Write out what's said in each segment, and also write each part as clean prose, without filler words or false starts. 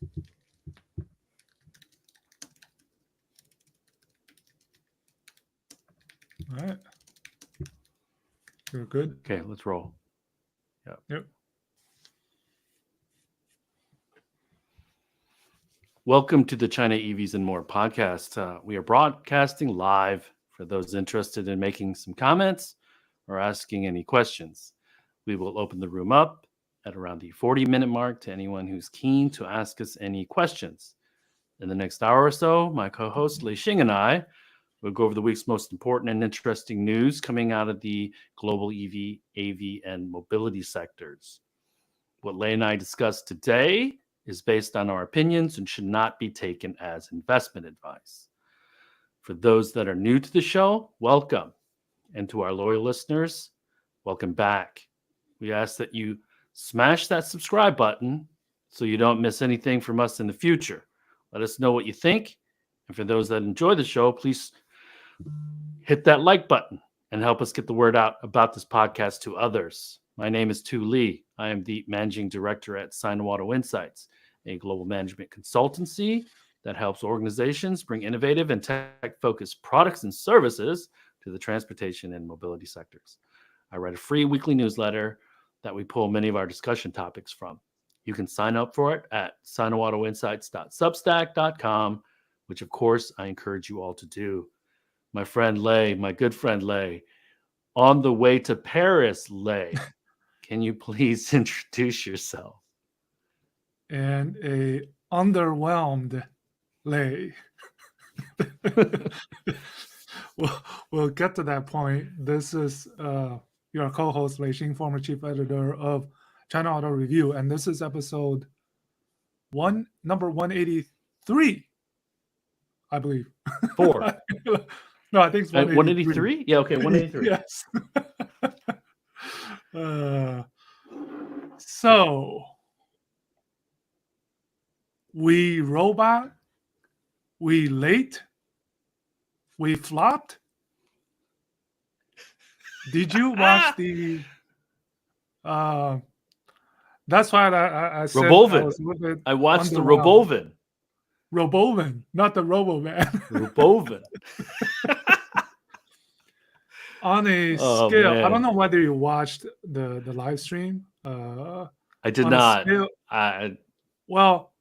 All right. You're good. Okay, let's roll. Yep. Welcome to the China EVs and More podcast. We are broadcasting live for those interested in making some comments or asking any questions. We will open the room up at around the 40-minute mark to anyone who's keen to ask us any questions. In the next hour or so, my co-host Lei Xing and I will go over the week's most important and interesting news coming out of the global EV, AV, and mobility sectors. What Lei and I discuss today is based on our opinions and should not be taken as investment advice. For those that are new to the show, welcome. And to our loyal listeners, welcome back. We ask that you smash that subscribe button so you don't miss anything from us in the future. Let us know what you think. And for those that enjoy the show, please hit that like button and help us get the word out about this podcast to others. My name is Tu Lee. I am the managing director at Sino-Auto Insights, a global management consultancy that helps organizations bring innovative and tech-focused products and services to the transportation and mobility sectors. I write a free weekly newsletter that we pull many of our discussion topics from. You can sign up for it at sinoautoinsights.substack.com, which of course I encourage you all to do. My friend Lei, my good friend Lei, on the way to Paris, Lei, can you please introduce yourself? And a underwhelmed Lei. We'll get to that point. This is your co-host Lei Xing, former chief editor of China Auto Review, and this is episode number 183, I believe. 4. No, I think it's 183. Yeah, okay, 183. Yes. So we robot, we late, we flopped. Did you watch the? That's why I said Robovan. I watched the Robovan. Robovan, not the Roboman. Robovan. On a scale, man. I don't know whether you watched the live stream. I did not. Well,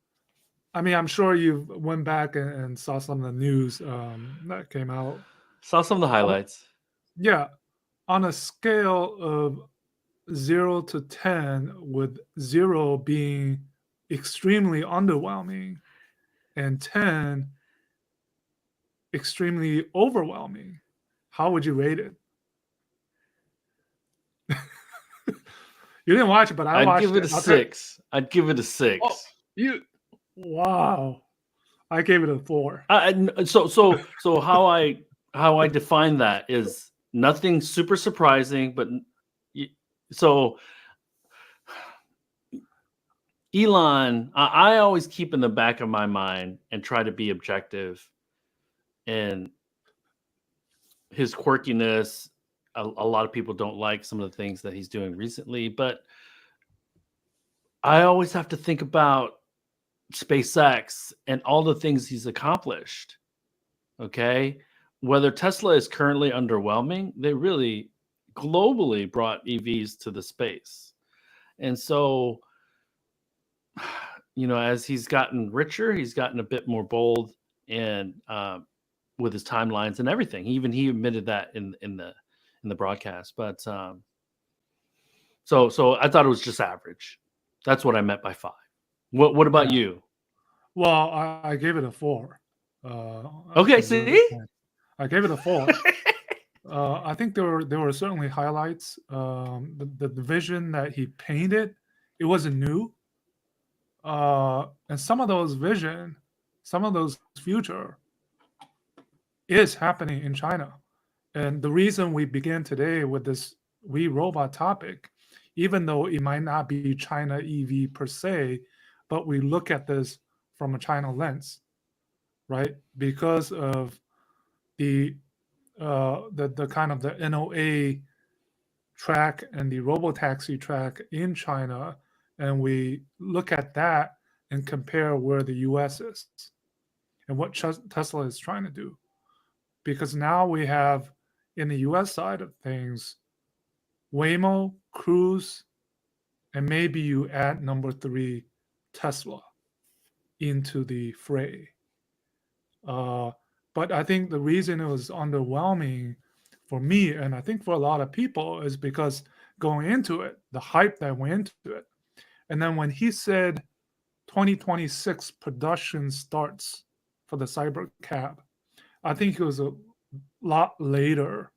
I mean, I'm sure you went back and saw some of the news that came out. Saw some of the highlights. Yeah. On a scale of 0 to 10, with 0 being extremely underwhelming and 10 extremely overwhelming, how would you rate it? You didn't watch it, but I watched it. I'd give it a 6. I'd give it a 6. Oh, wow. I gave it a 4. So how I define that is nothing super surprising, but so Elon, I always keep in the back of my mind and try to be objective in his quirkiness. A lot of people don't like some of the things that he's doing recently, but I always have to think about SpaceX and all the things he's accomplished. Okay. Whether Tesla is currently underwhelming, they really globally brought EVs to the space. And so, as he's gotten richer, he's gotten a bit more bold and with his timelines and everything. He admitted that in the broadcast. But so I thought it was just average. That's what I meant by 5. What about you? Well, I gave it a 4. Okay, see? I gave it a 4. I think there were certainly highlights. The vision that he painted, it wasn't new. And some of those future is happening in China. And the reason we began today with this We Robot topic, even though it might not be China EV per se, but we look at this from a China lens, right? Because of the kind of the NOA track and the robotaxi track in China, and we look at that and compare where the US is and what Tesla is trying to do. Because now we have, in the US side of things, Waymo, Cruise, and maybe you add number 3, Tesla, into the fray. But I think the reason it was underwhelming for me, and I think for a lot of people, is because going into it, the hype that went into it, and then when he said 2026 production starts for the Cybercab, I think it was a lot later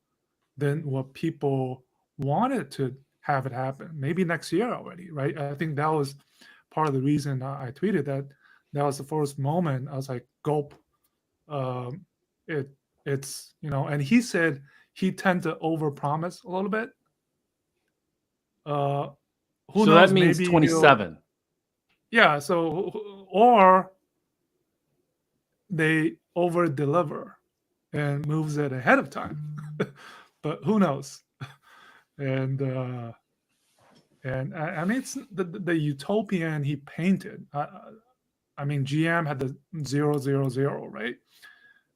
than what people wanted to have it happen. Maybe next year already, right? I think that was part of the reason I tweeted that. That was the first moment I was like, gulp. Um, it's and he said he tend to overpromise a little bit. Who So knows? that means Maybe 27. yeah. So or they over deliver and moves it ahead of time, but who knows? And I mean, it's the utopian he painted. I mean, GM had the 000, right?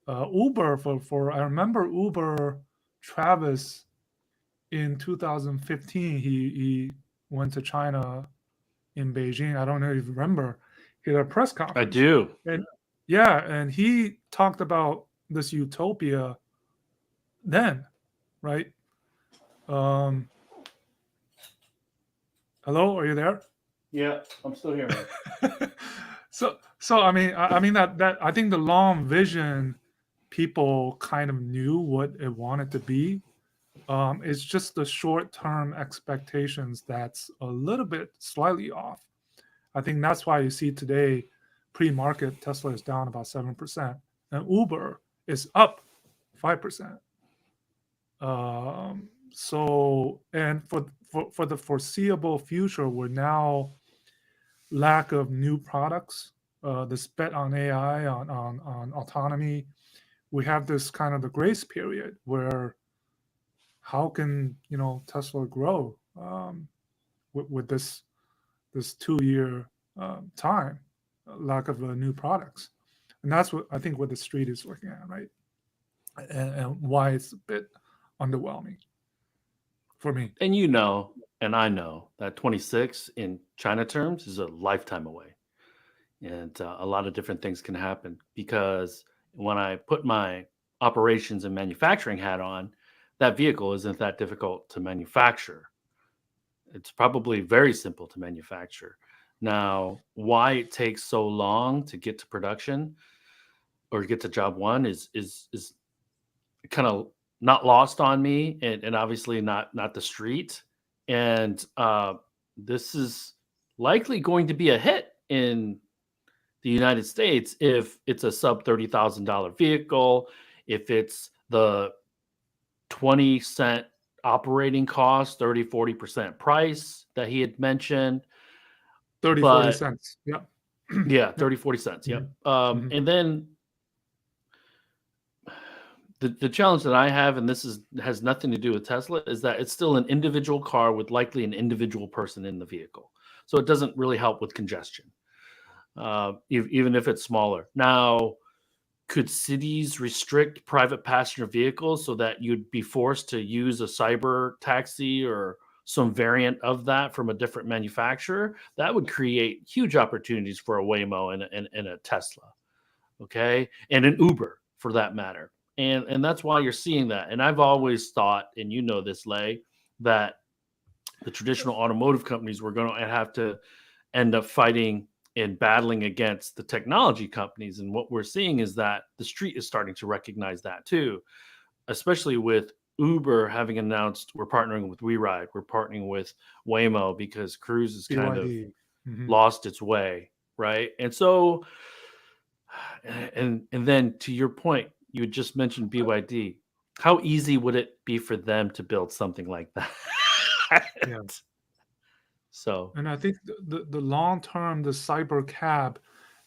Uber for I remember Uber Travis in 2015. He went to China in Beijing. I don't know if you remember. He had a press I conference. do. And yeah, and he talked about this utopia then, right? Um, hello, are you there? Yeah, I'm still here, man. So I mean that I think the long vision, people kind of knew what it wanted to be. It's just the short term expectations that's a little bit slightly off. I think that's why you see today pre-market Tesla is down about 7%, and Uber is up 5%. So and for the foreseeable future, we're now lack of new products, this bet on AI, on autonomy. We have this kind of the grace period where how can Tesla grow with this 2 year time, lack of new products, and that's what I think what the street is looking at, right? And why it's a bit underwhelming for me. And and I know that 26 in China terms is a lifetime away. And a lot of different things can happen because when I put my operations and manufacturing hat on, that vehicle isn't that difficult to manufacture. It's probably very simple to manufacture. Now, why it takes so long to get to production or get to job one is kind of not lost on me, and obviously not the street. And this is likely going to be a hit in the United States if it's a sub $30,000 vehicle, if it's the 20-cent operating cost, 30-40% price that he had mentioned. 30-40 cents. Yeah. Yeah, 30-40 cents. Yep. And then the challenge that I have, and this has nothing to do with Tesla, is that it's still an individual car with likely an individual person in the vehicle. So it doesn't really help with congestion, even if it's smaller. Now, could cities restrict private passenger vehicles so that you'd be forced to use a cyber taxi or some variant of that from a different manufacturer? That would create huge opportunities for a Waymo and a Tesla, okay, and an Uber for that matter. And that's why you're seeing that. And I've always thought, and you know this, Lei, that the traditional automotive companies were going to have to end up fighting and battling against the technology companies. And what we're seeing is that the street is starting to recognize that too, especially with Uber having announced we're partnering with WeRide, we're partnering with Waymo because Cruise has kind of lost its way, right? And so, and then to your point, you had just mentioned BYD. How easy would it be for them to build something like that? Yeah. So, and I think the long term, the cyber cab,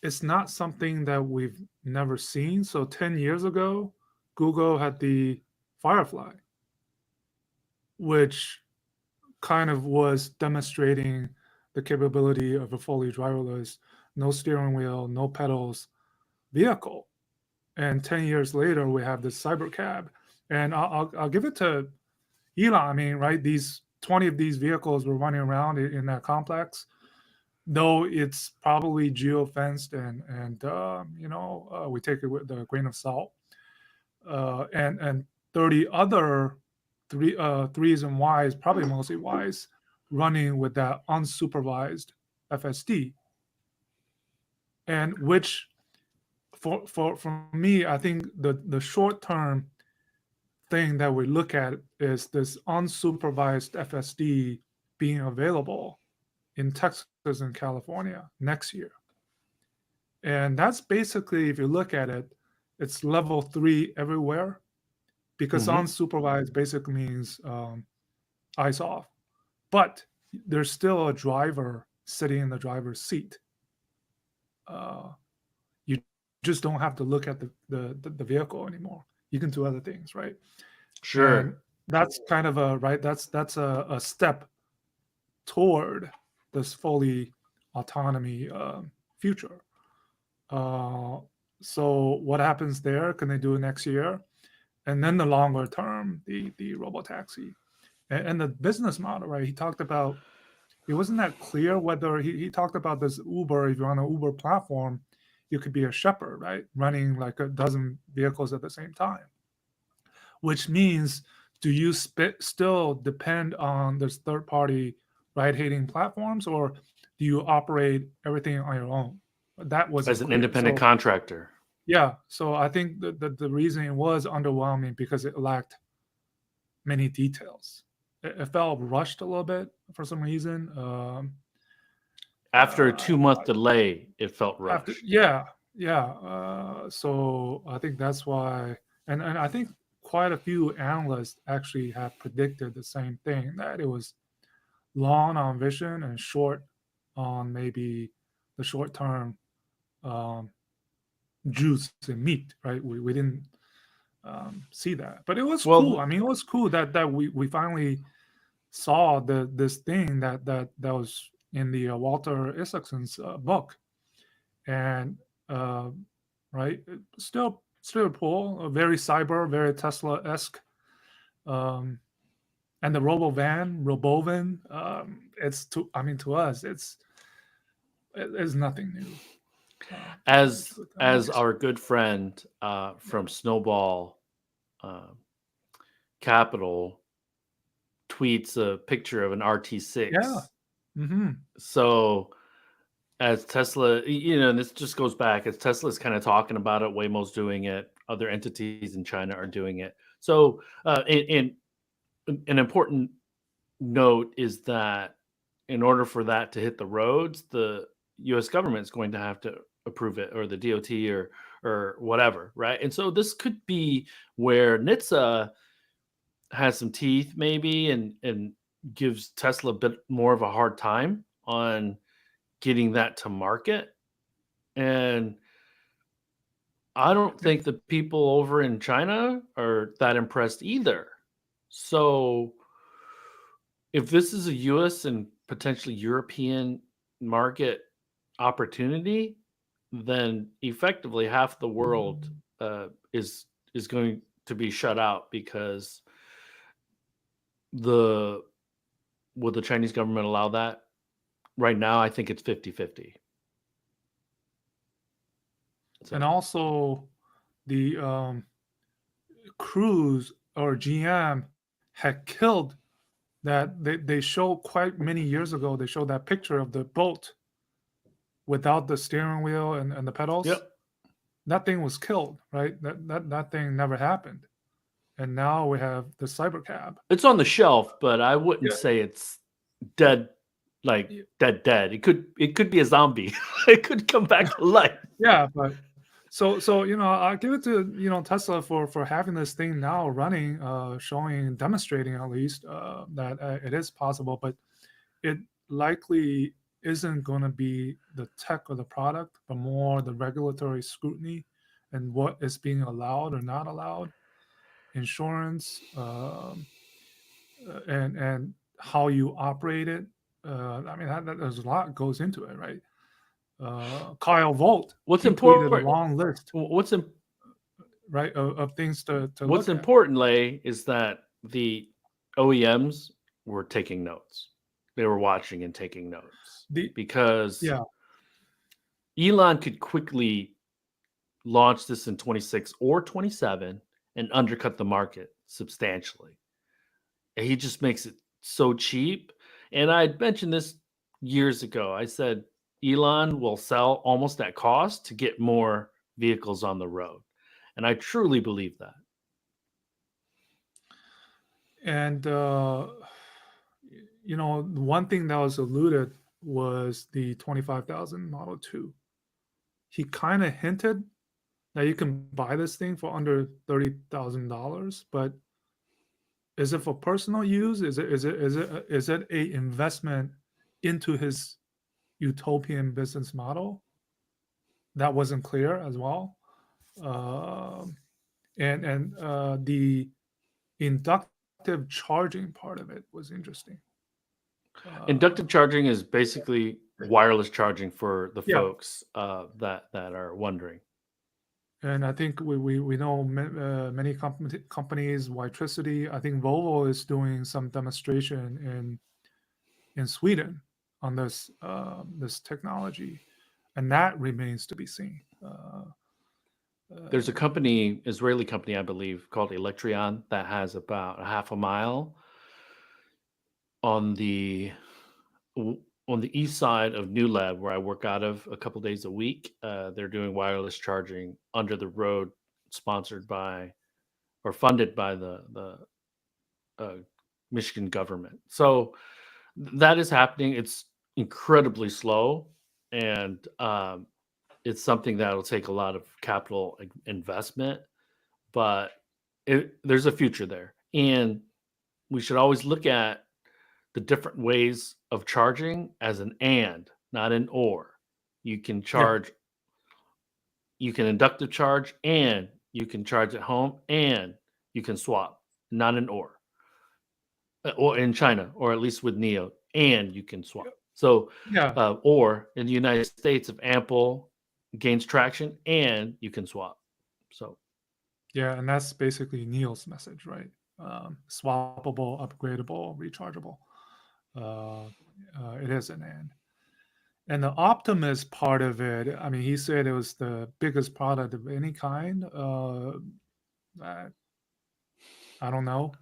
it's not something that we've never seen. So 10 years ago, Google had the Firefly, which kind of was demonstrating the capability of a fully driverless no steering wheel, no pedals vehicle. And 10 years later, we have this cybercab. And I'll give it to Elon. I mean, right? These 20 of these vehicles were running around in that complex, though it's probably geo-fenced and we take it with a grain of salt. And 30 other threes and Ys, probably mostly Ys, running with that unsupervised FSD. And which for me, I think the short term thing that we look at is this unsupervised FSD being available in Texas and California next year. And that's basically, if you look at it, it's level 3 everywhere, because unsupervised basically means eyes off. But there's still a driver sitting in the driver's seat. You just don't have to look at the vehicle anymore. You can do other things, right? Sure. And that's kind of that's a step toward this fully autonomy future. So what happens there? Can they do it next year? And then the longer term, the robotaxi and the business model, right? He talked about, it wasn't that clear whether he talked about this Uber. If you're on an Uber platform, you could be a shepherd, right? Running like a dozen vehicles at the same time, which means, do you still depend on this third party ride hailing platforms, or do you operate everything on your own? That wasn't As an clear. independent contractor. Yeah, so I think the reasoning was underwhelming because it lacked many details. It felt rushed a little bit for some reason. After a 2-month delay, it felt rushed. Yeah. So I think that's why, and I think quite a few analysts actually have predicted the same thing, that it was long on vision and short on maybe the short term juice and meat, right? We didn't see that, but it was cool. I mean, it was cool that we finally saw this thing that was in the Walter Isaacson's book, and right, still cool, very cyber, very Tesla-esque, and the Robovan, it's to us, it's nothing new. As our good friend from Snowball Capital tweets a picture of an RT6. Yeah. Mm-hmm. So as Tesla, and this just goes back, as Tesla's kind of talking about it, Waymo's doing it, other entities in China are doing it. So an important note is that in order for that to hit the roads, the U.S. government is going to have to approve it, or the DOT or whatever, right? And so this could be where NHTSA has some teeth maybe and gives Tesla a bit more of a hard time on getting that to market. And I don't think the people over in China are that impressed either. So if this is a US and potentially European market opportunity, then effectively half the world is going to be shut out, because will the Chinese government allow that? Right now, I think it's 50-50. And also, the Cruise or GM had killed that. They showed quite many years ago. They showed that picture of the boat without the steering wheel and the pedals. Yep. That thing was killed, right? That thing never happened. And now we have the cybercab. It's on the shelf, but I wouldn't say it's dead, like dead. It could be a zombie. It could come back to life. Yeah, but so I give it to Tesla for having this thing now running, demonstrating at least that it is possible, but it likely isn't going to be the tech or the product, but more the regulatory scrutiny and what is being allowed or not allowed, insurance, and how you operate it. I mean, there's a lot goes into it, right? Kyle Volt. What's He tweeted a important? long list, What's right, of things to What's look at. important, Lay, is that the OEMs were taking notes. They were watching and taking notes because Yeah, Elon could quickly launch this in 26 or 27 and undercut the market substantially. And he just makes it so cheap. And I had mentioned this years ago. I said Elon will sell almost at cost to get more vehicles on the road. And I truly believe that. and one thing that was alluded was the 25,000 Model 2. He kind of hinted that you can buy this thing for under $30,000, but is it for personal use? Is it a investment into his utopian business model? That wasn't clear as well. And the inductive charging part of it was interesting. Inductive charging is basically wireless charging for the Yeah. folks that are wondering. And I think we know many companies, Witricity. I think Volvo is doing some demonstration in Sweden on this technology, and that remains to be seen. There's a company, Israeli company, I believe, called Electrion that has about a half a mile on the east side of New Lab, where I work out of a couple days a week. They're doing wireless charging under the road, sponsored by or funded by the Michigan government. So that is happening. It's incredibly slow, and it's something that will take a lot of capital investment, but there's a future there. And we should always look at the different ways of charging as an and, not an or. You can charge, you can inductive charge, and you can charge at home, and you can swap, not an or. Or in China, or at least with NIO, and you can swap. So, or in the United States, if Ample gains traction, and you can swap. So, yeah, and that's basically NIO's message, right? Swappable, upgradable, rechargeable. It is an and the Optimus part of it. I mean, he said it was the biggest product of any kind. I don't know.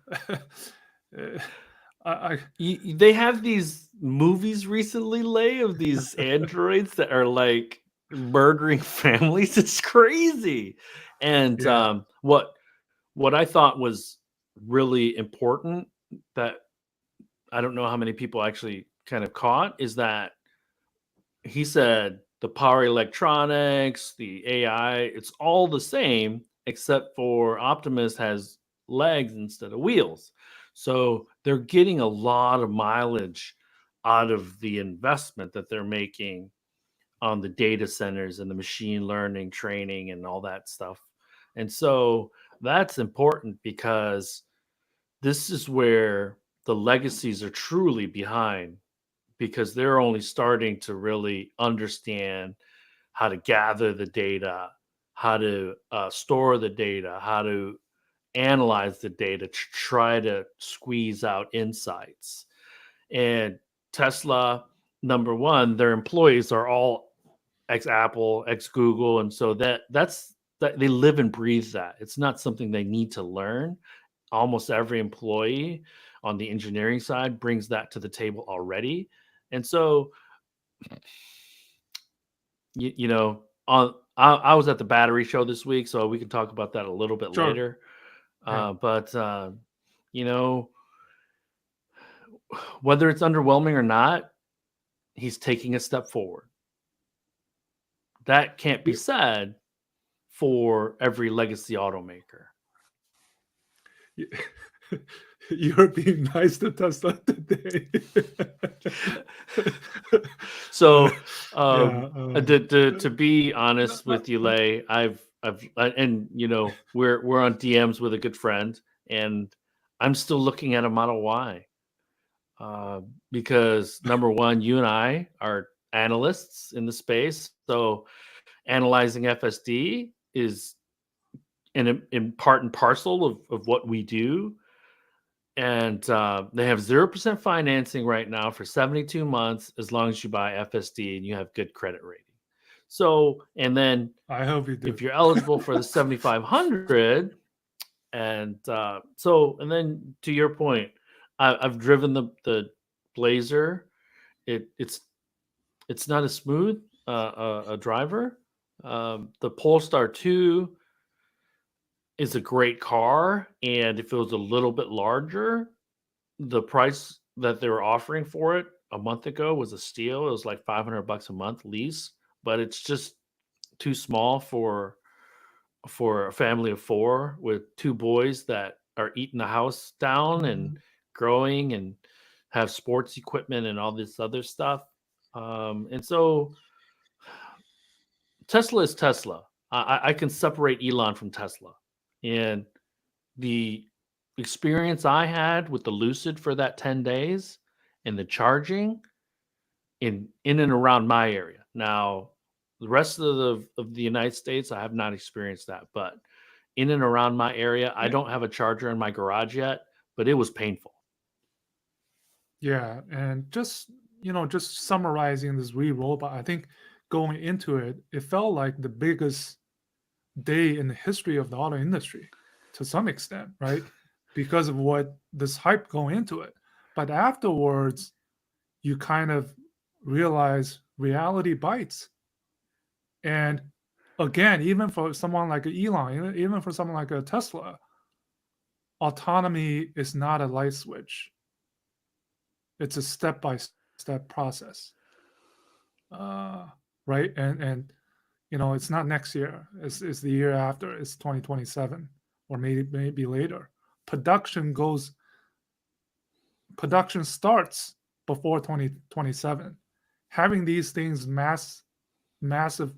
They have these movies recently, Lay, of these androids that are like murdering families. It's crazy. And what I thought was really important that I don't know how many people actually kind of caught is that he said the power electronics, the AI, it's all the same, except for Optimus has legs instead of wheels. So they're getting a lot of mileage out of the investment that they're making on the data centers and the machine learning training and all that stuff. And so that's important because this is where the legacies are truly behind, because they're only starting to really understand how to gather the data, how to store the data, how to analyze the data to try to squeeze out insights. And Tesla, number one, their employees are all ex-Apple, ex-Google, and so that's they live and breathe that. It's not something they need to learn. Almost every employee on the engineering side brings that to the table already. And so, I was at the battery show this week, so we can talk about that a little bit later. But whether it's underwhelming or not, he's taking a step forward. That can't be said for every legacy automaker. You're being nice to Tesla today. So, to be honest with you, Lay, I've and we're on DMs with a good friend, and I'm still looking at a Model Y because number one, you and I are analysts in the space. So analyzing FSD is in part and parcel of what we do. And they have 0% financing right now for 72 months as long as you buy FSD and you have good credit rating. So, and then I hope you do. if you're eligible for the 7,500, and and then to your point, I've driven the Blazer. It's not a smooth a driver. The Polestar 2 is a great car, and if it was a little bit larger, the price that they were offering for it a month ago was a steal. It was like $500 a month lease, but it's just too small for a family of 4 with 2 boys that are eating the house down and growing and have sports equipment and all this other stuff. And so Tesla is Tesla. I can separate Elon from Tesla. And the experience I had with the Lucid for that 10 days and the charging in and around my area. Now, the rest of the United States, I have not experienced that, but in and around my area, I don't have a charger in my garage yet, but it was painful. Yeah, and just summarizing this robot, I think going into it, it felt like the biggest day in the history of the auto industry to some extent, right? Because of what this hype going into it. But afterwards, you kind of realize reality bites. And again, even for someone like Elon, even for someone like a Tesla, autonomy is not a light switch. It's a step-by-step process, right? And it's not next year. It's the year after. It's 2027 or maybe later. Production starts before 2027. Having these things massive,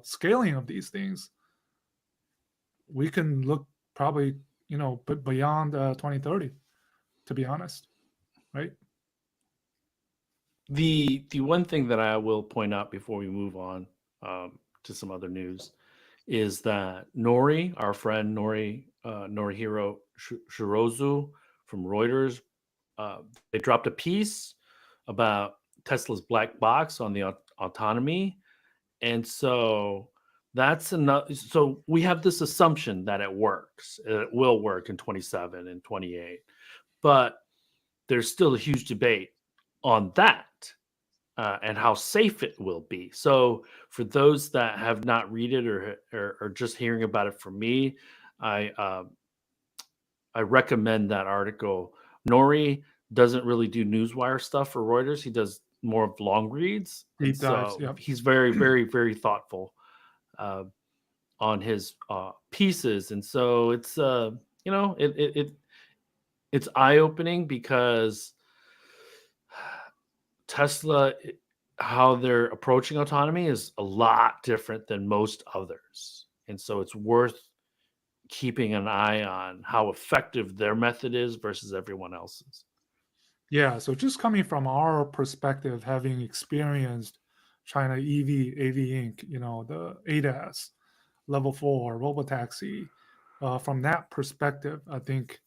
scaling of these things, we can look probably, beyond 2030, to be honest, right? The one thing that I will point out before we move on to some other news is that Nori, our friend Norihiro Shirozu from Reuters, they dropped a piece about Tesla's black box on the autonomy. And so that's enough. So we have this assumption that it works. It will work in 27 and 28. But there's still a huge debate on that and how safe it will be. So for those that have not read it or just hearing about it from me, I recommend that article. Nori doesn't really do newswire stuff for Reuters. He does more of long reads. Deep dives, so he's very, very, very thoughtful on his pieces. And so it's it's eye-opening because Tesla, how they're approaching autonomy is a lot different than most others. And so it's worth keeping an eye on how effective their method is versus everyone else's. Yeah, so just coming from our perspective, having experienced China EV, AV Inc., the ADAS, Level 4, Robotaxi, from that perspective, I think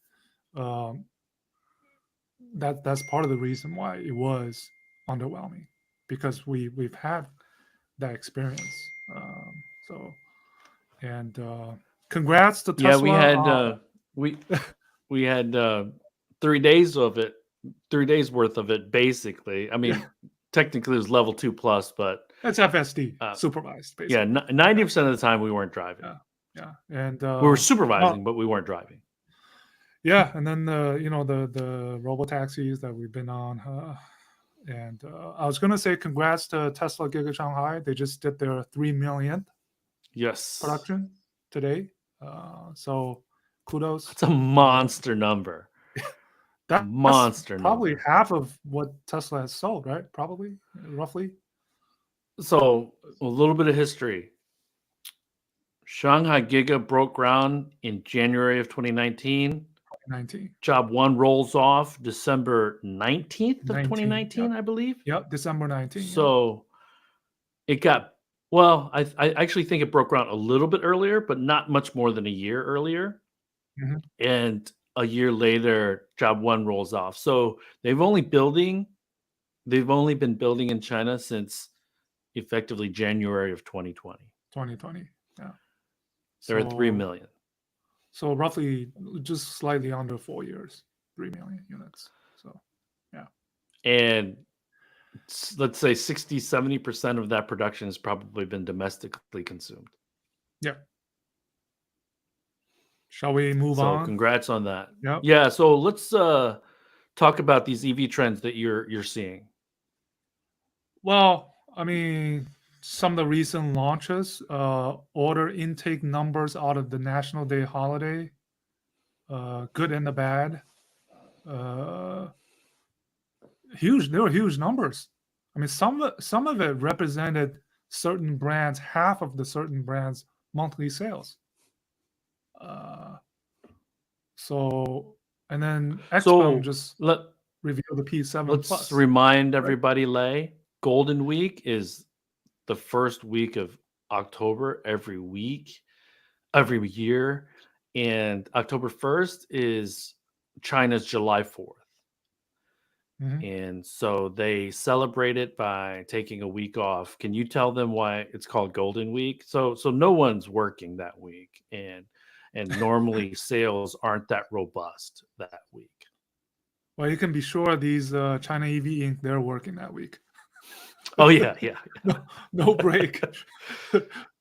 that's part of the reason why it was underwhelming, because we've had that experience. Congrats to Tesla. Yeah, we had 3 days of it, 3 days worth of it, basically. I mean, technically it was level 2 plus, but it's FSD supervised, basically. Yeah, 90% of the time we weren't driving. Yeah, and we were supervising, but we weren't driving. Yeah, and then the robo taxis that we've been on, and I was gonna say congrats to Tesla Giga Shanghai. They just did their 3 millionth production today. So kudos. It's a monster number. That's monster probably number. Half of what Tesla has sold, right? Probably, roughly. So a little bit of history. Shanghai Giga broke ground in January of 2019. 2019. Job 1 rolls off December 19th of 19, 2019, yeah. I believe. Yep, December 19. Yeah. So it got, well, I actually think it broke ground a little bit earlier, but not much more than a year earlier. Mhm. And a year later, Job 1 rolls off. So they've only been building in China since effectively January of 2020. 2020. Yeah. They're at 3 So, million. so roughly just slightly under 4 years, 3 million units. So, yeah. And let's say 60-70% of that production has probably been domestically consumed. Yeah. Shall we move So on? congrats on that. Yep. Yeah, so let's talk about these EV trends that you're seeing. Well, I mean, some of the recent launches, order intake numbers out of the National Day holiday, good and the bad, uh, huge. There were huge numbers. I mean, some of it represented certain brands, half of the certain brands' monthly sales. Uh, so, and then XPeng So just let revealed the P7 let's Plus. remind everybody, Lei, Golden Week is the first week of October every year, and October 1st is China's July 4th. Mhm. And so they celebrate it by taking a week off. Can you tell them why it's called Golden Week? So no one's working that week, and normally sales aren't that robust that week. Well, you can be sure these China EV Inc. they're working that week. Oh yeah. No break.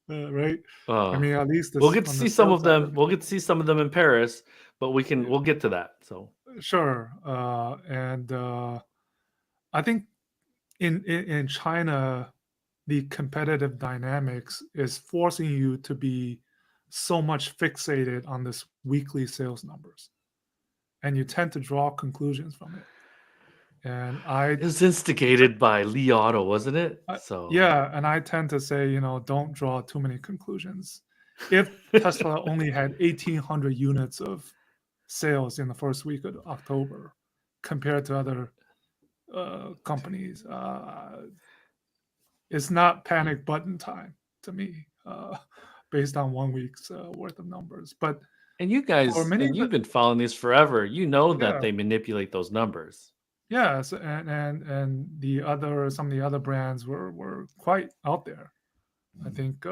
Right? I mean, at least we'll get to on the see some sales of side them. We'll get to see some of them in Paris, but we'll get to that. So sure. And I think in China, the competitive dynamics is forcing you to be so much fixated on this weekly sales numbers, and you tend to draw conclusions from it. And it was instigated by Li Auto, wasn't it? So yeah, and I tend to say, don't draw too many conclusions. If Tesla only had 1,800 units of sales in the first week of October compared to other companies, it's not panic button time to me, based on 1 week's worth of numbers. But and you for guys, many and of you've the been following this forever. You know that yeah, they manipulate those numbers. yes, and some of the other brands were quite out there. I think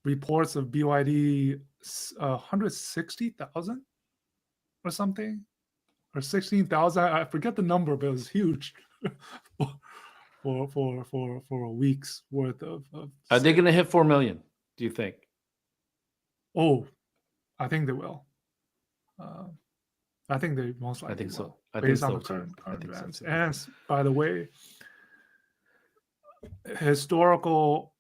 reports of BYD 160,000 or something, or 16,000. I forget the number, but it was huge for a week's worth of Are they sales. going to hit 4 million? Do you think? Oh, I think they will. I think they most likely I think so. will, I think based on so the too. I current think so events. too. And by the way, historical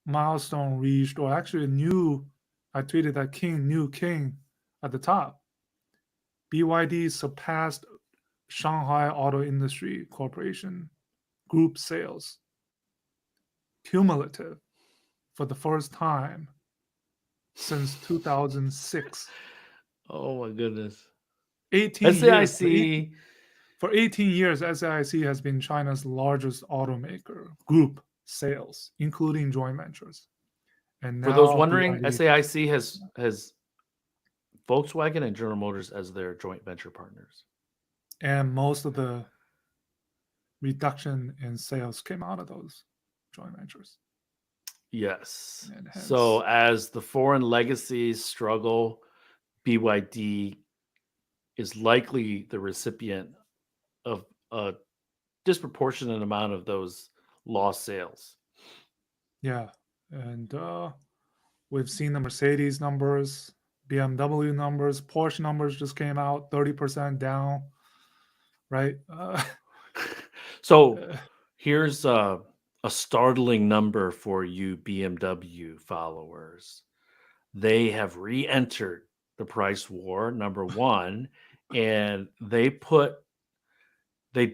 milestone reached, or actually a new. I tweeted that new king at the top. BYD surpassed Shanghai Auto Industry Corporation group sales cumulative for the first time since 2006. Oh my goodness. 18 years. SAIC. For 18 years, SAIC has been China's largest automaker group sales, including joint ventures. And For those now wondering, BYD, SAIC has Volkswagen and General Motors as their joint venture partners. and most of the reduction in sales came out of those joint ventures. Yes. And hence, So as the foreign legacies struggle, BYD is likely the recipient of a disproportionate amount of those lost sales. yeah. And we've seen the Mercedes numbers, BMW numbers, Porsche numbers just came out, 30% down, right? So here's a startling number for you BMW followers. They have re-entered the price war, number one, and they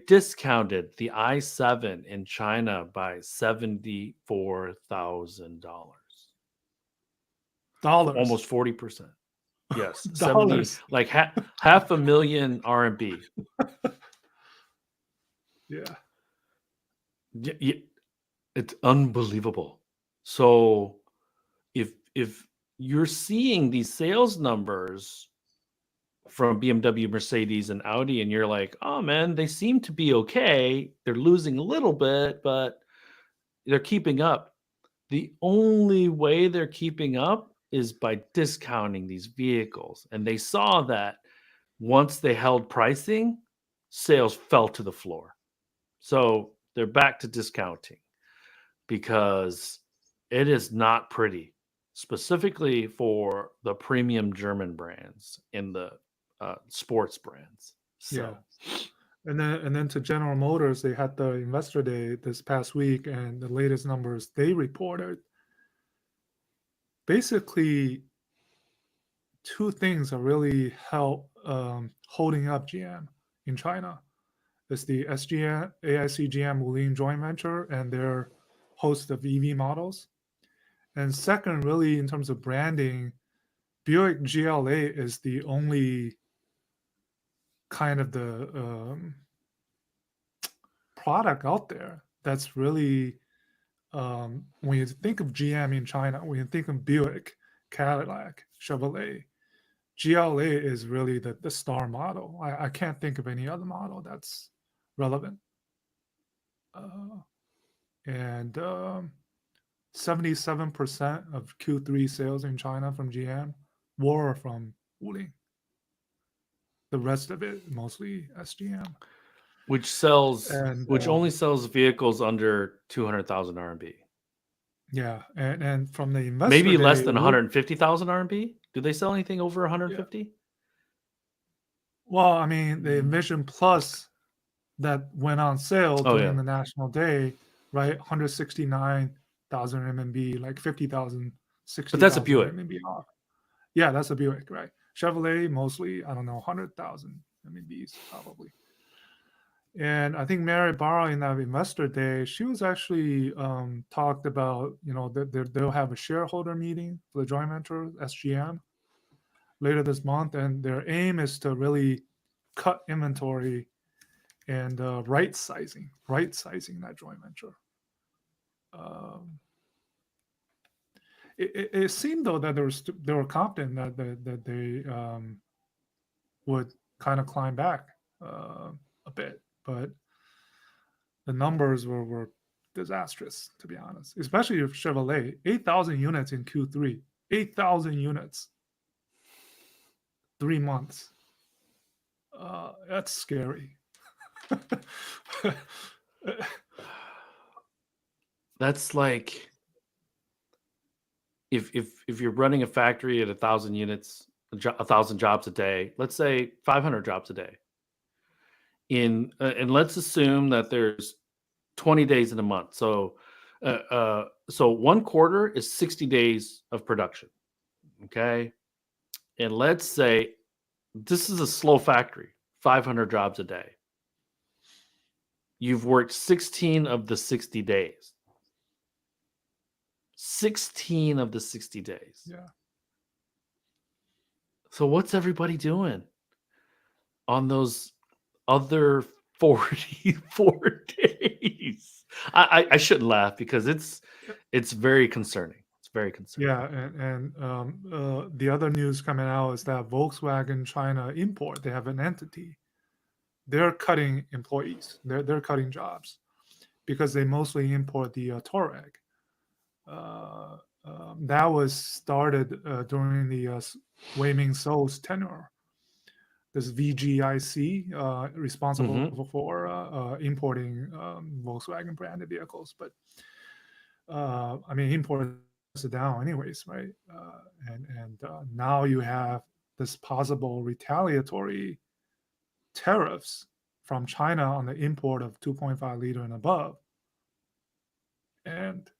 discounted the i7 in China by $74,000. dollars. Almost 40%. Yes, 70, dollars. like half a million RMB. Yeah. It's unbelievable. So if you're seeing these sales numbers from BMW, Mercedes, and Audi, and you're like, oh man, they seem to be okay. They're losing a little bit, but they're keeping up. The only way they're keeping up is by discounting these vehicles. And they saw that once they held pricing, sales fell to the floor. So they're back to discounting because it is not pretty, specifically for the premium German brands and the sports brands. So, Yeah. And then to General Motors, they had the investor day this past week, and the latest numbers they reported. Basically, two things are really holding up GM in China. It's the SGM, AIC GM Wuling joint venture and their host of EV models. And second, really in terms of branding, Buick GLA is the only kind of the product out there that's really when you think of GM in China, when you think of Buick, Cadillac, Chevrolet, GLA is really the star model. I can't think of any other model that's relevant. And 77% of Q3 sales in China from GM were from Wuling. The rest of it mostly SGM. which sells, And which only sells vehicles under 200,000 RMB. yeah, and from the investor Maybe less day, than 150,000 RMB. Do they sell anything over 150? Well, I mean, the Envision Plus that went on sale during the National Day, right? 169,000 RMB, like 50,000, 60,000 But that's a Buick. RMB off. Yeah, that's a Buick, right? Chevrolet, mostly, I don't know, 100,000 RMBs probably. And I think Mary Barra in that investor day, she was actually talked about, that they'll have a shareholder meeting for the joint venture, SGM, later this month. And their aim is to really cut inventory and right sizing that joint venture. It seemed though that they were confident that they would kind of climb back a bit, but the numbers were disastrous, to be honest. Especially if Chevrolet, 8,000 units in Q3, 8,000 units, 3 months. That's scary. That's like if you're running a factory at 1,000 units, 1,000 jobs a day, let's say 500 jobs a day. And let's assume that there's 20 days in a month. So one quarter is 60 days of production. Okay. And let's say this is a slow factory, 500 jobs a day. You've worked 16 of the 60 days. 16 of the 60 days. Yeah. So what's everybody doing on those other 44 days? I shouldn't laugh because it's very concerning. It's very concerning. Yeah, and the other news coming out is that Volkswagen China Import, they have an entity. They're cutting employees. They're cutting jobs because they mostly import the Touareg. That was started during the Wei Ming-sou's tenure. This VGIC responsible for importing Volkswagen branded vehicles, but I mean imports it down anyways, right? And now you have this possible retaliatory tariffs from China on the import of 2.5 liter and above, and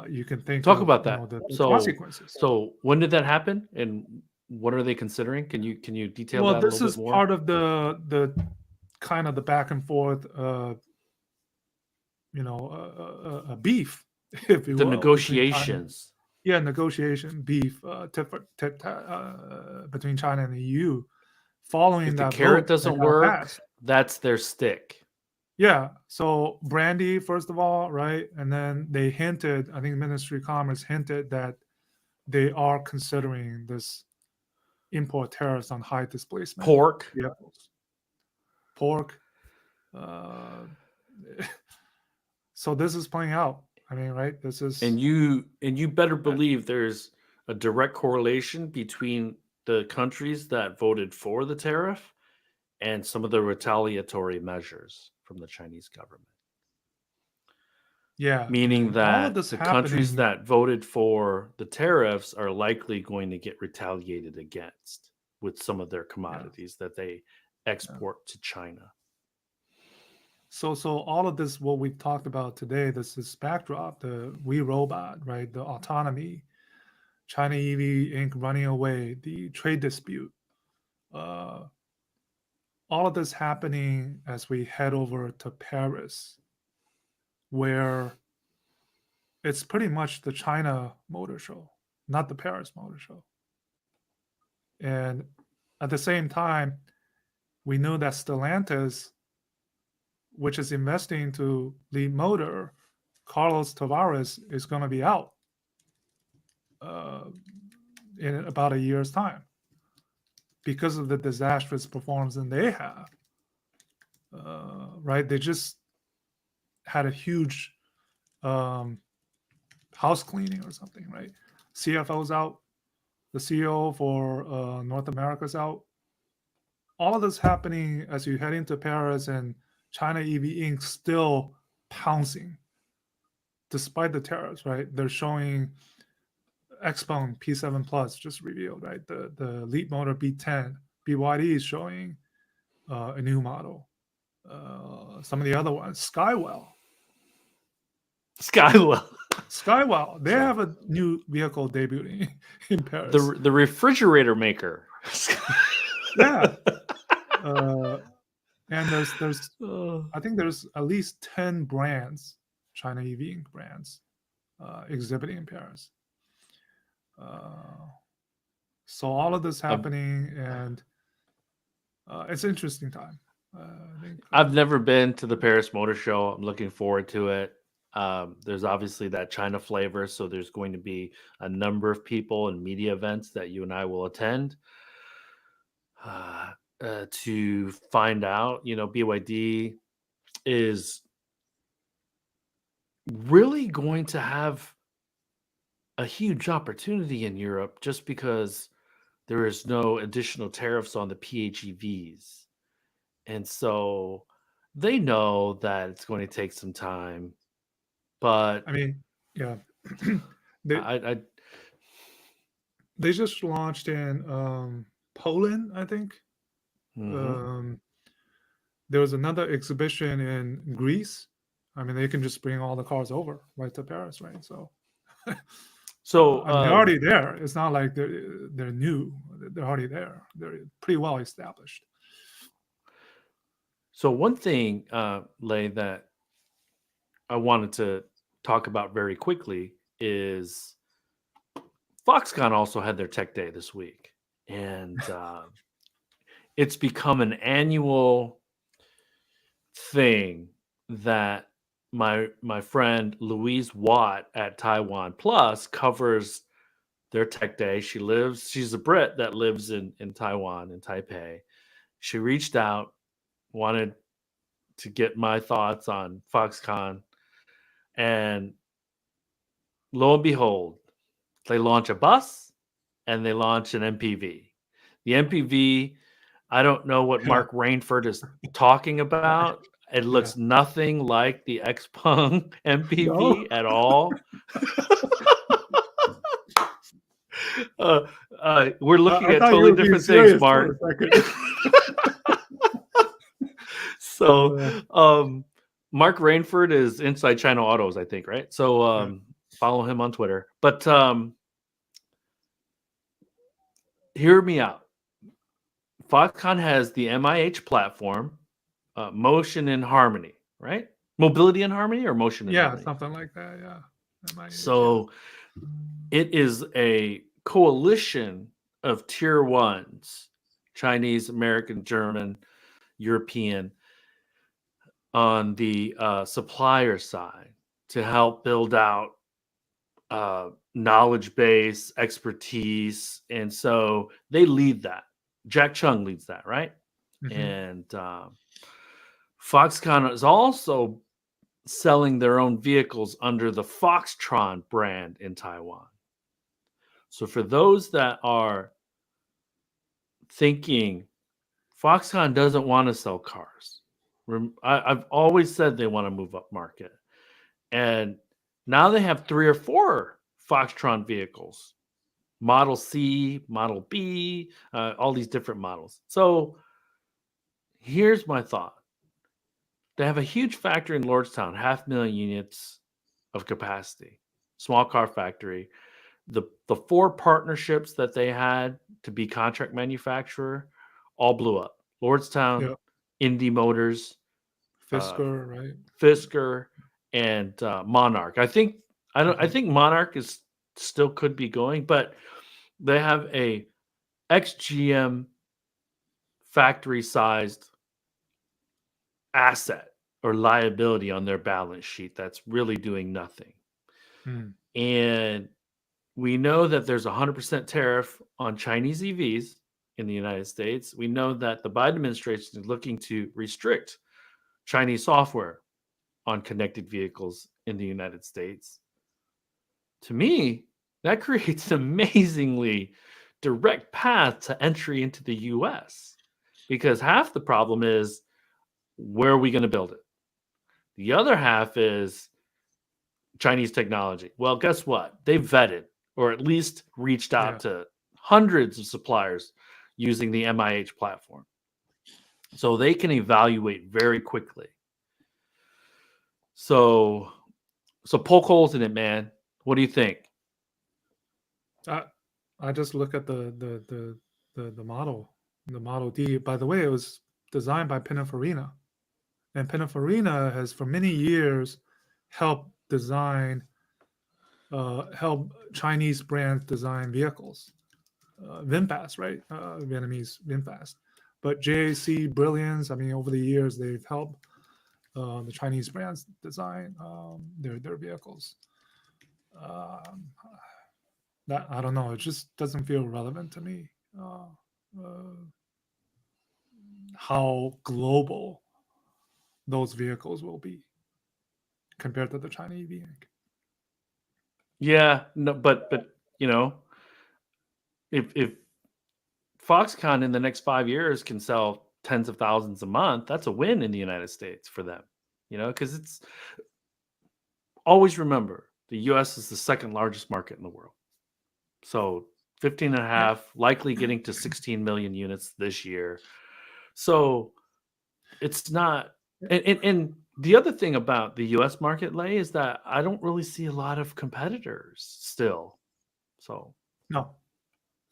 you can think talk of, about that. The So consequences. So when did that happen, and what are they considering? Can you detail Well, that a this little is bit more? part of the kind of the back and forth, beef, if you The will, negotiations. negotiation beef between China and the EU following If the that carrot vote that doesn't got work, passed. that's their stick. Yeah. So brandy, first of all, right? And then they hinted, I think Ministry of Commerce hinted that they are considering this import tariffs on high displacement Pork. vehicles. Pork. Uh, so this is playing out. I mean, right? This is And you better believe there's a direct correlation between the countries that voted for the tariff and some of the retaliatory measures from the Chinese government. yeah. Meaning all of that this the countries happening, that voted for the tariffs are likely going to get retaliated against with some of their commodities that they export to China. so all of this, what we've talked about today, this backdrop, the We Robot, right? The autonomy, China EV Inc. running away, the trade dispute, all of this happening as we head over to Paris, where it's pretty much the China Motor Show, not the Paris Motor Show. And at the same time, we know that Stellantis, which is investing into Leapmotor, Carlos Tavares is going to be out in about a year's time because of the disastrous performance that they have. Right? They just had a huge house cleaning or something, right? CFO's out, the CEO for North America's out. All of this happening as you head into Paris, and China EV Inc. still pouncing despite the tariffs, right? They're showing Xpeng P7 Plus just revealed, right? The Leapmotor B10, BYD is showing a new model. Some of the other ones, Skywell, they have a new vehicle debuting in Paris. The refrigerator maker. Yeah. And there's I think there's at least 10 brands, China EV Inc. brands, exhibiting in Paris. So all of this happening, and it's an interesting time. I think, I've never been to the Paris Motor Show. I'm looking forward to it. There's obviously that China flavor, so there's going to be a number of people and media events that you and I will attend to find out. You know, BYD is really going to have a huge opportunity in Europe just because there is no additional tariffs on the PHEVs. And so they know that it's going to take some time, but I mean, yeah, I they just launched in Poland, I think. There was another exhibition in Greece. I mean, they can just bring all the cars over right to Paris, right? So I mean, they're already there. It's not like they're new. They're already there. They're pretty well established. So one thing, Lei, that I wanted to talk about very quickly is Foxconn also had their tech day this week, and it's become an annual thing that my friend Louise Watt at Taiwan Plus covers their tech day. She's a Brit that lives in Taiwan, in Taipei. She reached out, wanted to get my thoughts on Foxconn, and lo and behold, they launch a bus and they launch an MPV. The MPV, I don't know what Mark Rainford is talking about. It looks nothing like the Xpeng MPV at all. We're looking at totally different things, Mark. So, Mark Rainford is Inside China Autos, I think, right? So, follow him on Twitter. But hear me out. Foxconn has the MIH platform, Motion in Harmony, right? Mobility in Harmony or Motion in Harmony? Yeah, something like that, yeah. MIH, yeah. So it is a coalition of tier ones, Chinese, American, German, European, on the supplier side to help build out knowledge base, expertise. And so they lead that. Jack Chung leads that, right? Mhm. And Foxconn is also selling their own vehicles under the Foxtron brand in Taiwan. So for those that are thinking Foxconn doesn't want to sell cars, I've always said they want to move up market. And now they have 3 or 4 Foxtron vehicles, Model C, Model B, all these different models. So here's my thought. They have a huge factory in Lordstown, 500,000 units of capacity, small car factory. The 4 partnerships that they had to be contract manufacturer all blew up. Lordstown, Yeah. Indy Motors, Fisker, right? Fisker, and Monarch. I think Monarch is still could be going, but they have a XGM factory sized asset or liability on their balance sheet that's really doing nothing. Mm. And we know that there's a 100% tariff on Chinese EVs in the United States. We know that the Biden administration is looking to restrict Chinese software on connected vehicles in the United States. To me, that creates an amazingly direct path to entry into the US because half the problem is where are we going to build it? The other half is Chinese technology. Well, guess what? They vetted or at least reached out to hundreds of suppliers using the MIH platform. So they can evaluate very quickly. So poke holes in it, man. What do you think? I just look at the model, the Model D. By the way, it was designed by Pininfarina, and Pininfarina has for many years helped help Chinese brands design vehicles. VinFast, right? Vietnamese VinFast. But JAC, Brilliance, I mean, over the years, they've helped the Chinese brands design their vehicles. That I don't know. It just doesn't feel relevant to me. How global those vehicles will be compared to the Chinese vehicle. Yeah, no, but you know, if Foxconn in the next 5 years can sell tens of thousands a month, that's a win in the United States for them. You know, because it's always remember the US is the second largest market in the world. So 15 and a half, likely getting to 16 million units this year. So it's not, and the other thing about the US market, Lay, is that I don't really see a lot of competitors still. So No,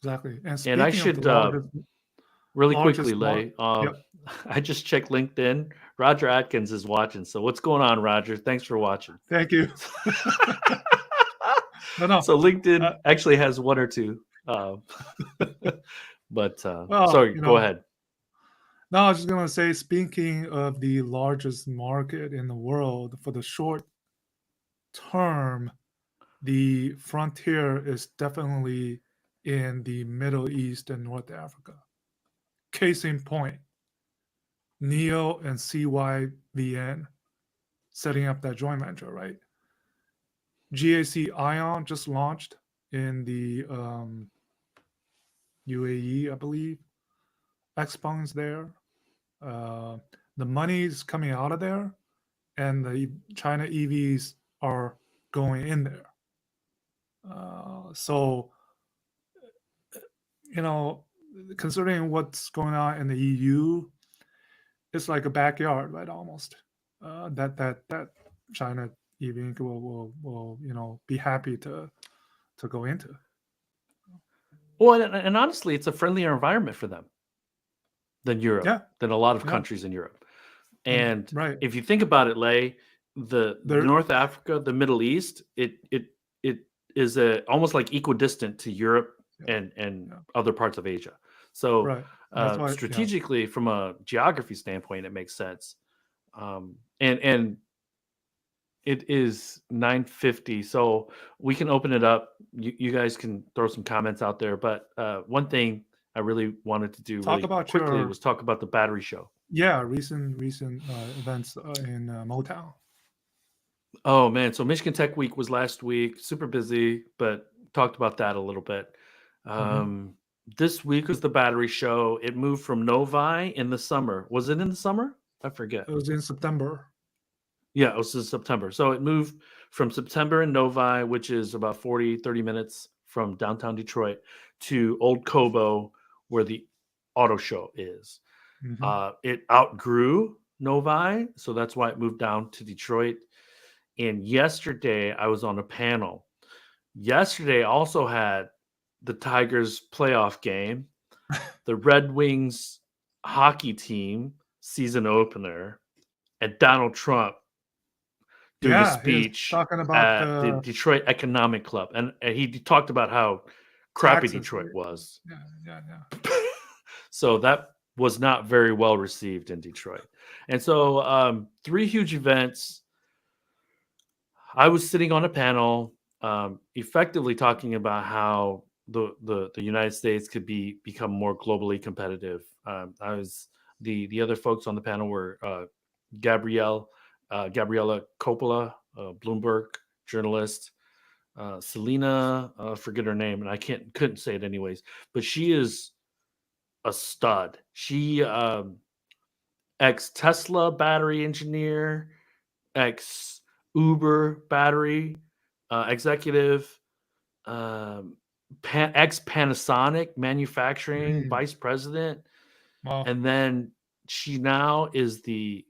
exactly. And and I speaking of should the really quickly, largest Lay, yep. I just checked LinkedIn. Roger Atkins is watching. So what's going on, Roger? Thanks for watching. Thank you. No. So LinkedIn actually has 1 or 2. But Well, sorry, go ahead. No, I was just gonna say, speaking of the largest market in the world, for the short term, the frontier is definitely in the Middle East and North Africa. Case in point, NEO and CYVN setting up that joint venture, right? GAC Ion just launched in the UAE, I believe. Xpeng's there. The money's coming out of there, and the China EVs are going in there. So, considering what's going on in the EU, it's like a backyard, right? Almost that China EV will be happy to go into. Well, and honestly, it's a friendlier environment for them than Europe, than a lot of countries in Europe. And right. if you think about it, Lay, the There, North Africa, the Middle East, it is almost like equidistant to Europe yeah, and yeah, other parts of Asia. So right. That's why, yeah. strategically, from a geography standpoint, it makes sense. And it is 9:50, so we can open it up. You guys can throw some comments out there. But one thing I really wanted to do Talk really about quickly your was talk about the battery show. recent events in Motown. Oh man, so Michigan Tech Week was last week. Super busy, but talked about that a little bit. Mhm. Um, this week was the battery show. It moved from Novi in the summer. Was it in the summer? I forget. It was in September. Yeah, it was in September. So it moved from September in Novi, which is about 30 minutes from downtown Detroit, to Old Kobo, where the auto show is. Mhm. It outgrew Novi, so that's why it moved down to Detroit. And yesterday, I was on a panel. Yesterday also had the Tigers playoff game, the Red Wings hockey team season opener, and Donald Trump doing a Yeah, he was speech talking about at the the Detroit Economic Club. And he talked about how crappy taxes. Detroit was. Yeah, yeah, yeah. So that was not very well received in Detroit. And so 3 huge events. I was sitting on a panel, effectively talking about how the United States could become more globally competitive. I was the other folks on the panel were Gabriella Coppola, Bloomberg journalist, Selena, forget her name, and I couldn't say it anyways, but she is a stud. She ex Tesla battery engineer, ex Uber battery executive, ex Panasonic manufacturing Mm. vice president, Well, and then she now is the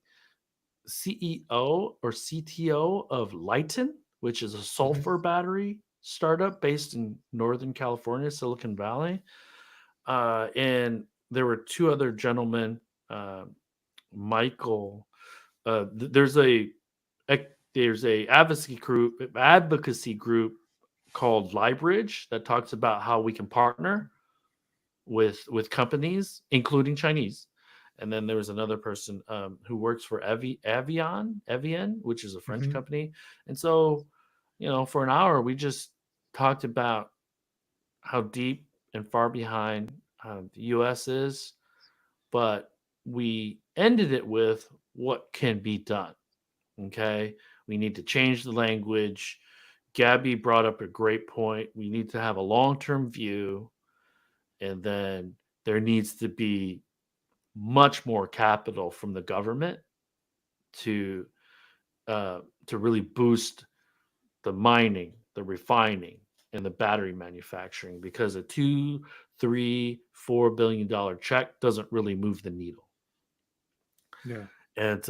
CEO or CTO of Lighten, which is a mhm. sulfur battery startup based in Northern California, Silicon Valley. And there were 2 other gentlemen, uh, Michael. There's a advocacy group called Libridge that talks about how we can partner with companies, including Chinese. And then there was another person who works for Evian, which is a French Mhm. company. And so, for an hour, we just talked about how deep and far behind the U.S. is, but we ended it with what can be done. Okay. We need to change the language. Gabby brought up a great point. We need to have a long term view, and then there needs to be much more capital from the government to really boost the mining, the refining, and the battery manufacturing, because a 2, 3, $4 billion check doesn't really move the needle. Yeah. And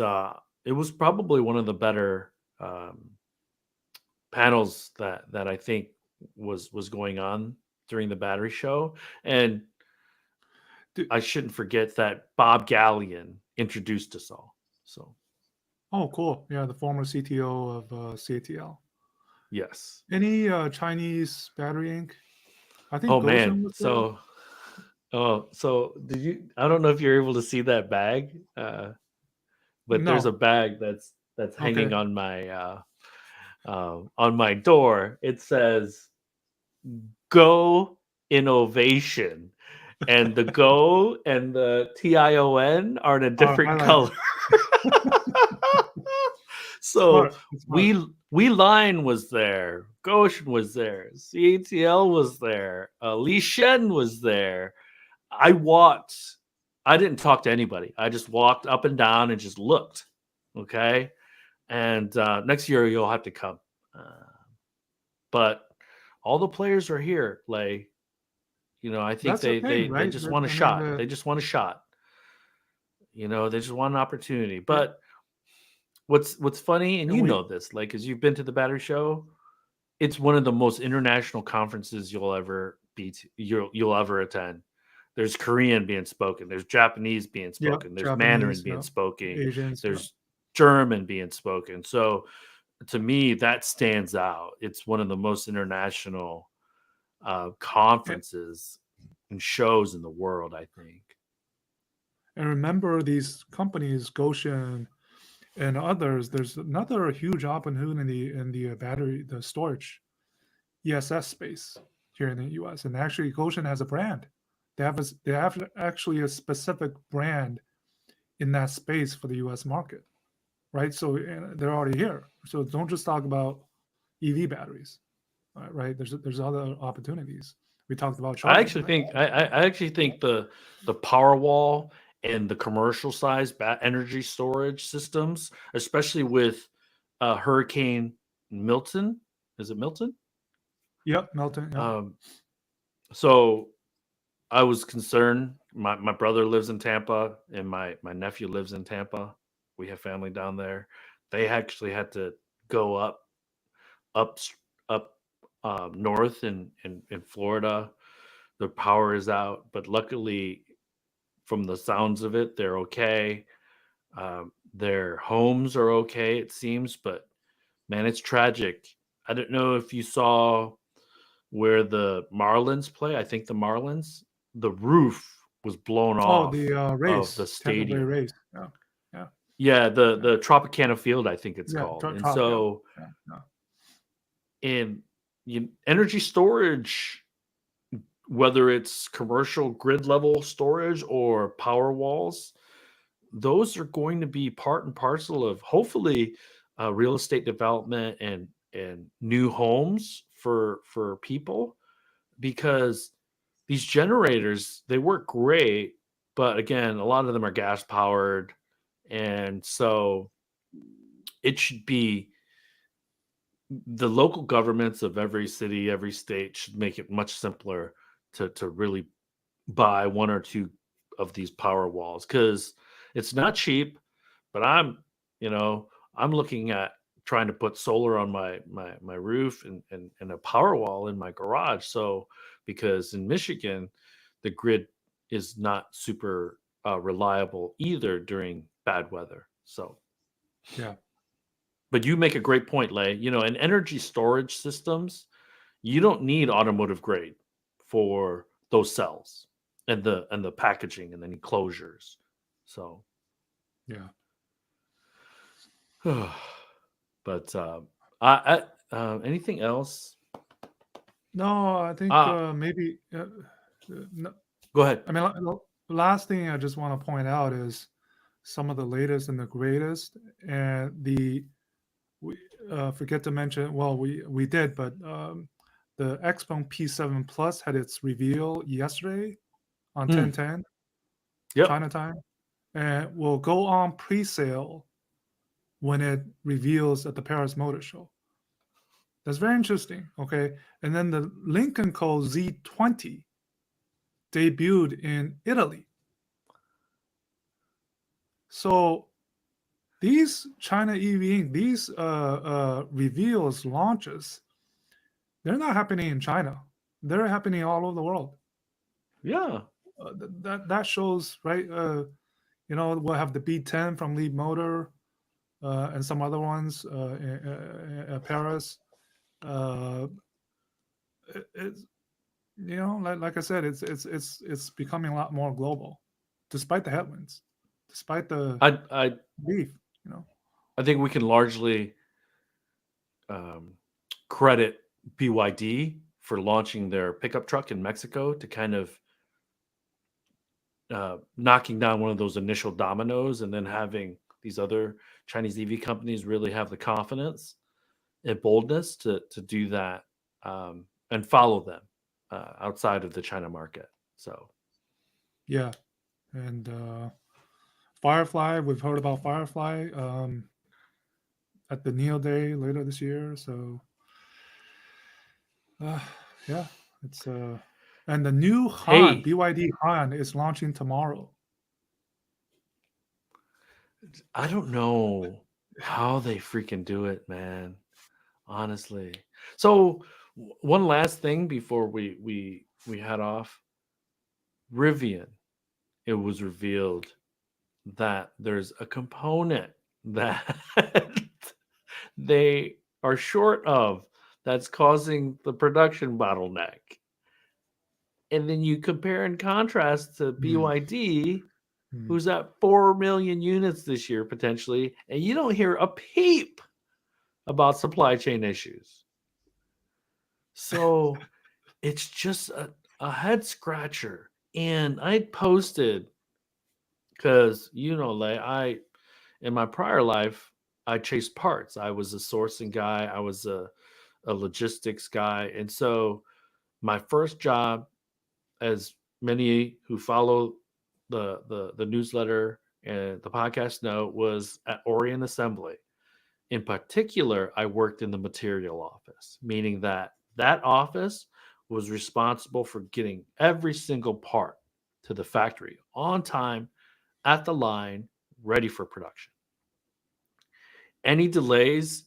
it was probably one of the better panels that I think was going on during the battery show. And Do- I shouldn't forget that Bob Gallion introduced us all. So Oh, cool. Yeah, the former CTO of CATL. yes. Any Chinese battery Inc? I think Oh man. Goshen was there. So did you? I don't know if you're able to see that bag, but there's a No. bag that's Okay. hanging on my door. It says "Go Innovation," and the "Go" and the TION are in a different Highlight. color. So Smart. It's smart. we Line was there, Goshen was there, CATL was there, Li Shen was there. I walked. I didn't talk to anybody. I just walked up and down and just looked. Okay, and next year you'll have to come. But all the players are here. Lay, I think That's the they thing, they they right? just want a I mean, shot. They just want a shot. They just want an opportunity. yeah, But what's funny, and and we this, like, because you've been to the battery show, it's one of the most international conferences you'll ever you'll ever attend. There's Korean being spoken, there's Japanese being yeah, spoken, there's Mandarin Japanese, being yeah, spoken, Asians, yeah. there's German being spoken. So to me, that stands out. It's one of the most international conferences and shows in the world, I think. And remember, these companies, Goshen and others, there's another huge opportunity in the battery, the storage ESS space here in the US. And actually, Goshen has a brand. They have actually a specific brand in that space for the US market, right? So they're already here. So don't just talk about EV batteries, right? There's other opportunities. We talked about I charging. actually think I actually think the Powerwall and the commercial size energy storage systems, especially with Hurricane Milton, is it Milton? Yep, Melton. Yep. So I was concerned. My brother lives in Tampa, and my nephew lives in Tampa. We have family down there. They actually had to go up north in Florida. The power is out, but luckily, from the sounds of it, they're okay. Their homes are okay, it seems, but man, it's tragic. I don't know if you saw where the Marlins play. I think the Marlins, the roof was blown Oh, off the of race, the Tampa Bay stadium. race. Yeah, yeah, Yeah, the Tropicana Field, I think it's yeah. called. And Top, so yeah, yeah. in energy storage, whether it's commercial grid level storage or power walls, those are going to be part and parcel of hopefully real estate development and new homes for people, because these generators, they work great, but again, a lot of them are gas powered, and so it should be the local governments of every city, every state should make it much simpler to really buy one or two of these power walls, because it's not cheap. But I'm looking at trying to put solar on my roof and a power wall in my garage. So because in Michigan, the grid is not super reliable either during bad weather. So Yeah. but you make a great point, Lay. In energy storage systems, you don't need automotive grade for those cells and the packaging and the enclosures. So, Yeah. but anything else? No, I think maybe. No, Go ahead. I mean, the last thing I just want to point out is some of the latest and the greatest, and we forget to mention. Well, we did, but the Xpeng P7 Plus had its reveal yesterday on 10/10 Yep. China time, and will go on pre-sale when it reveals at the Paris Motor Show. That's very interesting. Okay, and then the Lincoln Co. Z20 debuted in Italy. So these China EV Inc., these reveals, launches, they're not happening in China. They're happening all over the world. Yeah. That shows, right? We'll have the B10 from Leap Motor and some other ones in Paris. It's like I said, it's becoming a lot more global, despite the headwinds, despite the I beef. I think we can largely credit BYD for launching their pickup truck in Mexico to kind of knocking down one of those initial dominoes, and then having these other Chinese EV companies really have the confidence and boldness to do that and follow them outside of the China market. So, yeah, and Firefly, we've heard about Firefly at the NEO Day later this year. So, yeah, it's and the new Han, BYD Han, is launching tomorrow. I don't know how they freaking do it, man. Honestly. So one last thing before we head off. Rivian, it was revealed that there's a component that they are short of that's causing the production bottleneck. And then you compare and contrast to BYD, who's at 4 million units this year potentially, and you don't hear a peep about supply chain issues. So it's just a head scratcher. And I posted because Lei, in my prior life, I chased parts. I was a sourcing guy, I was a logistics guy. And so my first job, as many who follow the newsletter and the podcast know, was at Orient Assembly. In particular, I worked in the material office, meaning that office was responsible for getting every single part to the factory on time, at the line, ready for production. Any delays,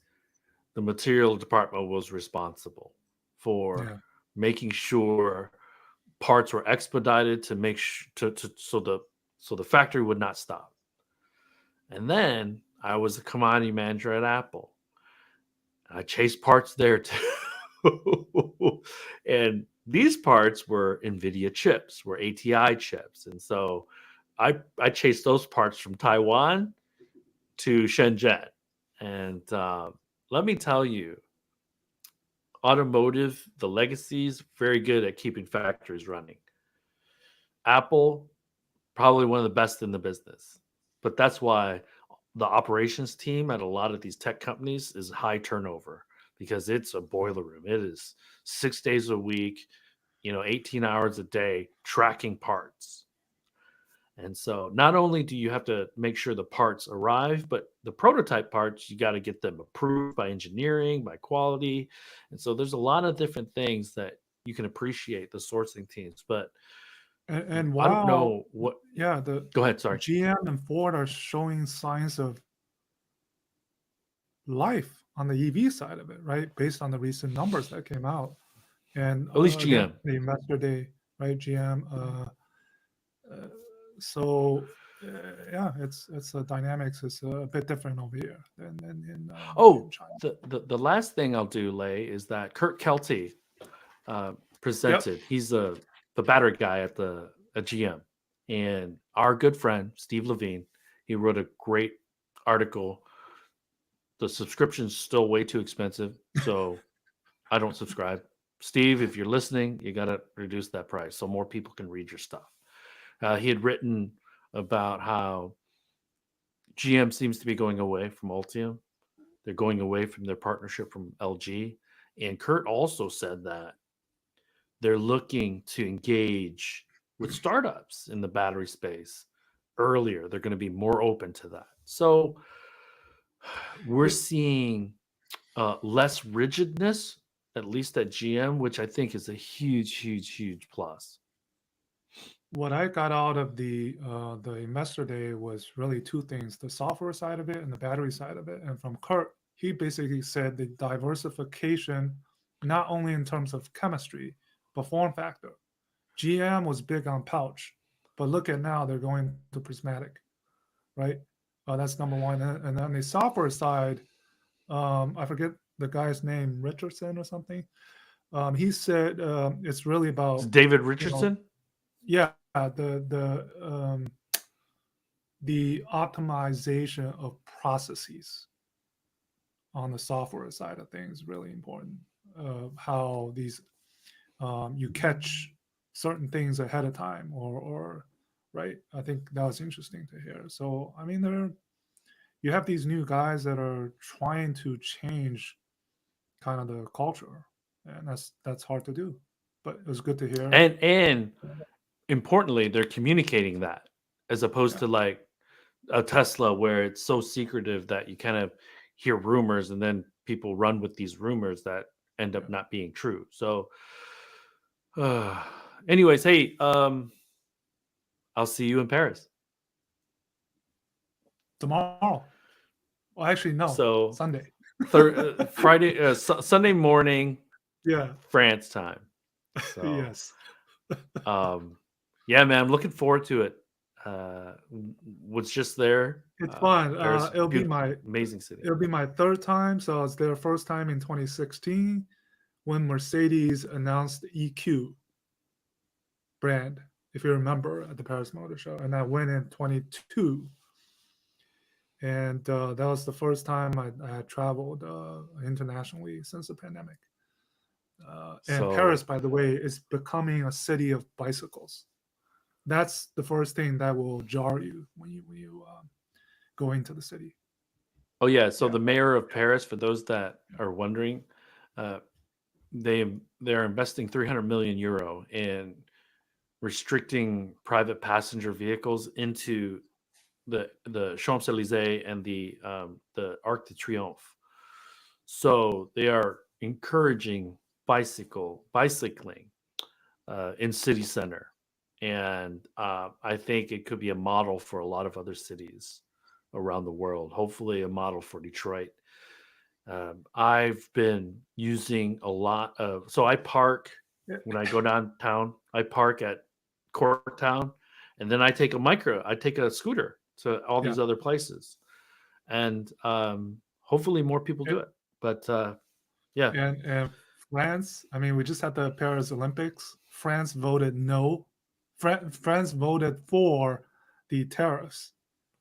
the material department was responsible for making sure parts were expedited to make so the factory would not stop. And then I was a commodity manager at Apple. I chased parts there too. And these parts were NVIDIA chips, were ATI chips. And so I chased those parts from Taiwan to Shenzhen. And let me tell you, automotive, the legacies, very good at keeping factories running. Apple, probably one of the best in the business. But that's why the operations team at a lot of these tech companies is high turnover, because it's a boiler room. It is 6 days a week, 18 hours a day tracking parts. And so not only do you have to make sure the parts arrive, but the prototype parts, you got to get them approved by engineering, by quality. And so there's a lot of different things that you can appreciate the sourcing teams. But And I don't wow, know what. Go ahead. Sorry. GM and Ford are showing signs of life on the EV side of it, right? Based on the recent numbers that came out. And at least again, GM. the investor day, right? GM. So yeah, it's the dynamics is a bit different over here than in China. The last thing I'll do, Lei, is that Kurt Kelty presented. Yep. He's the battery guy at GM, and our good friend Steve Levine. He wrote a great article. The subscription's still way too expensive, so I don't subscribe. Steve, if you're listening, you got to reduce that price so more people can read your stuff. He had written about how GM seems to be going away from Ultium. They're going away from their partnership from LG. And Kurt also said that they're looking to engage with startups in the battery space earlier. They're going to be more open to that. So we're seeing less rigidness, at least at GM, which I think is a huge, huge, huge plus. What I got out of the investor day was really two things: the software side of it and the battery side of it. And from Kurt, he basically said the diversification, not only in terms of chemistry, but form factor. GM was big on pouch, but look at now, they're going to prismatic, right? That's number one. And on the software side, I forget the guy's name, Richardson or something. He said it's really about Is David Richardson. Yeah, the optimization of processes on the software side of things is really important. How these you catch certain things ahead of time, or right. I think that was interesting to hear. So I mean, you have these new guys that are trying to change kind of the culture, and that's hard to do. But it was good to hear. And importantly, they're communicating that, as opposed to like a Tesla where it's so secretive that you kind of hear rumors and then people run with these rumors that end up not being true. So anyways, hey, I'll see you in Paris tomorrow. Well, actually, no. So Sunday. Friday, Sunday morning. Yeah. France time. So, yes. yeah, man, I'm looking forward to it. was just there. It's fun. Paris, It'll be beautiful, amazing city. my third time. So I was there first time in 2016 when Mercedes announced the EQ brand, if you remember, at the Paris Motor Show, and I went in 22. And that was the first time I had traveled internationally since the pandemic. And Paris, So by the way, is becoming a city of bicycles. That's the first thing that will jar you when you go into the city. oh yeah, so Yeah. the mayor of Paris, for those that are wondering, uh, they're investing 300 million euro in restricting private passenger vehicles into the Champs Elysees and the Arc de Triomphe. So they are encouraging bicycling in city center, and I think it could be a model for a lot of other cities around the world. Hopefully, a model for Detroit. I've been using a lot of, so I park Yeah. when I go downtown. I park at Corktown, and then I take a scooter to all Yeah. these other places, and hopefully more people do it. But yeah, And France, I mean, we just had the Paris Olympics. France voted no. France voted for the tariffs.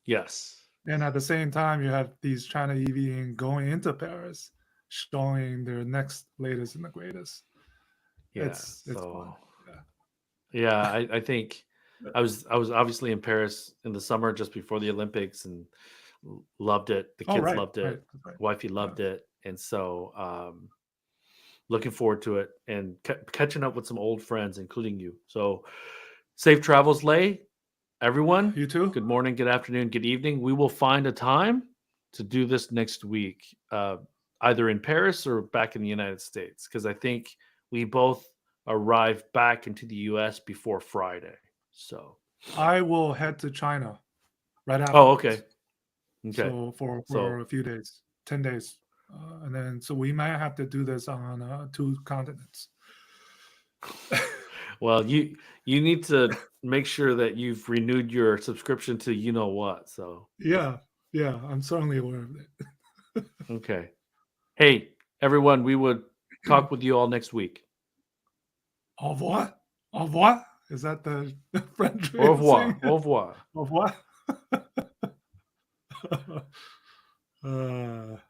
yes, And at the same time, you have these China EV going into Paris, showing their next latest and the greatest. yeah. It's fun. So Yeah. yeah, I think I was obviously in Paris in the summer just before the Olympics and loved it. The Oh, kids right, loved right, it. right. Wifey loved it, and so looking forward to it and catching up with some old friends, including you. So safe travels, Lay. Everyone, You too? good morning, good afternoon, good evening. We will find a time to do this next week, either in Paris or back in the United States, because I think we both arrive back into the US before Friday. So, I will head to China right oh, afterwards. okay. Okay. So for So, a few days, 10 days. And then, so we might have to do this on 2 continents. well, you need to make sure that you've renewed your subscription to you know what. So, Yeah, I'm certainly aware of it. okay. Hey, everyone, we would talk with you all next week. Au revoir? Au revoir? Is that the French way Au of revoir. saying it? Au revoir. Au revoir?